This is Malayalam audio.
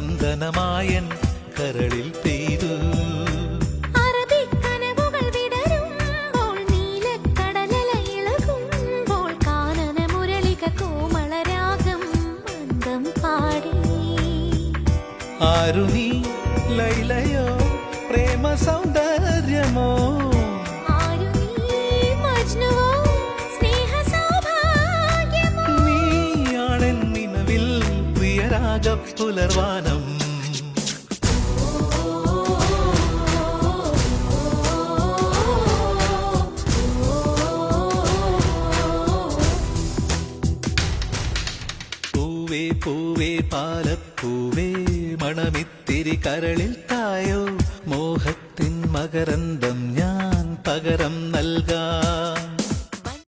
ചന്ദനമായൻ കരളിൽ പെയ്തു. ആരു നീ ലൈലയോ പ്രേമ സൗന്ദര്യമോ, നീയാണെൻ നിലവിൽ പ്രിയരാഗ പുലർവാനം. പൂവേ പൂവേ പാലപ്പൂവേ മണമിത്തിരി കരളിൽ തായോ, മോഹത്തിൻ മകരന്തം ഞാൻ പകരം നൽകാം.